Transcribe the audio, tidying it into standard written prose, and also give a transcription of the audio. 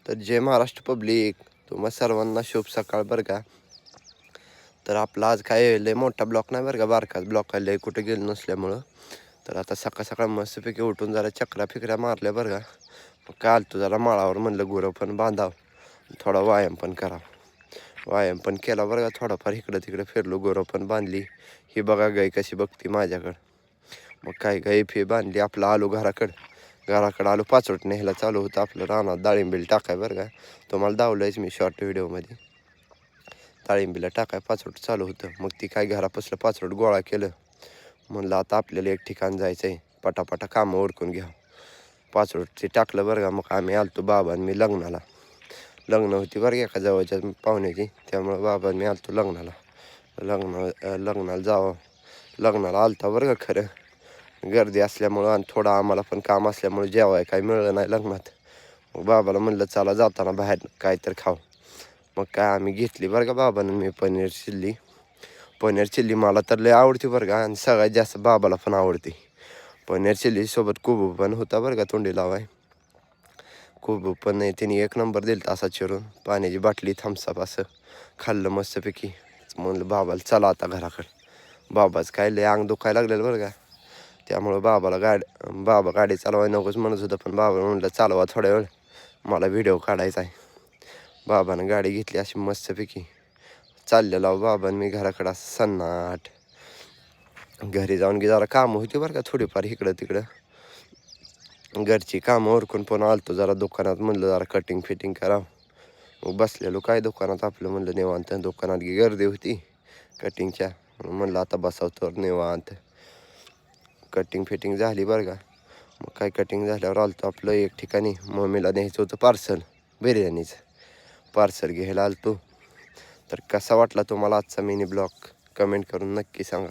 तर जय महाराष्ट्र पब्लिक, तुम्हा सर्वांना शुभ सकाळ बरं का. तर आपला आज काय लय मोठा ब्लॉक नाही बरं का, बारकाच ब्लॉक आहे, लय कुठे गेलो नसल्यामुळं. तर आता सकाळ सकाळ मस्तपैकी उठून जरा चक्रा फिकऱ्या मारल्या बरं का. मग काय आलतो जरा माळावर, म्हणलं गुरं पण बांधाव, थोडा व्यायाम पण करावा. व्यायाम पण केला बरं का, थोडाफार इकडं तिकडे फिरलो, गुरं पण बांधली. ही बघा गाय कशी बघती माझ्याकडं. मग काय गाय फी बांधली, आपलं आलो घराकडं आलो. पाचवट न्यायला चालू होतं आपलं रानात डाळिंबीला टाकाय बरं का. तुम्हाला दावलंयच मी शॉर्ट व्हिडिओमध्ये. डाळिंबीला टाकाय पाचवट चालू होतं. मग ती काय घरापासलं पाचवट गोळा केलं. म्हणलं आता आपल्याला एक ठिकाण जायचं आहे, पटापटा कामं ओरकून घ्या. पाचवट ते टाकलं बरं का. मग आम्ही आलतो बाबा आणि मी लग्नाला. लग्न होती बरं का एका जवळच्या पाहुण्याची, त्यामुळं बाबा मी आलतो लग्नाला. लग्नाला जावं. लग्नाला आलता बरं का. खरं गर्दी असल्यामुळं आणि थोडं आम्हाला पण काम असल्यामुळं जेवाय काय मिळलं नाही लग्नात. मग बाबाला म्हणलं चला जाताना बाहेर काय तर खाऊ. मग काय आम्ही घेतली बरं का बाबानं मी पनीर चिल्ली मला तर लय आवडते बरं का. आणि सगळ्यात जास्त बाबाला पण आवडते पनीर चिल्ली. सोबत कोबू पण होता बरं का तोंडी लावाय. कोबू पण त्यांनी एक नंबर दिला असा चिरून. पाण्याची बाटली थम्सअप असं खाल्लं मस्तपैकी. म्हणलं बाबाला चला आता घराकडं. बाबाच काय लय अंग दुखायला लागलेलं बरं का. त्यामुळं बाबा गाडी चालवाय नकोच म्हणत होतं, पण बाबा म्हणलं चालवा थोड्या वेळ, मला व्हिडिओ काढायचा आहे. बाबानं गाडी घेतली अशी मस्तपैकी. चाललेलो बाबा मी घराकडं असं सन्नाट. घरी जाऊन की जरा कामं होती बरं का थोडीफार इकडं तिकडं. घरची कामं उरकून पण आलतो जरा दुकानात, म्हणलं जरा कटिंग फिटिंग करावं. मग बसलेलो काय दुकानात आपलं, म्हणलं निवांत. दुकानात की गर्दी होती कटिंगच्या, म्हणलं आता बसावं तर निवांत. कटिंग फिटिंग झाली बरं का. मग काय कटिंग झाल्यावर आलतो आपलं एक ठिकाणी. मम्मीला न्यायचं होतं पार्सल, बिर्याणीचं पार्सल घ्यायला आलतो. तर कसा वाटला तुम्हाला आजचा मिनी ब्लॉग, कमेंट करून नक्की सांगा.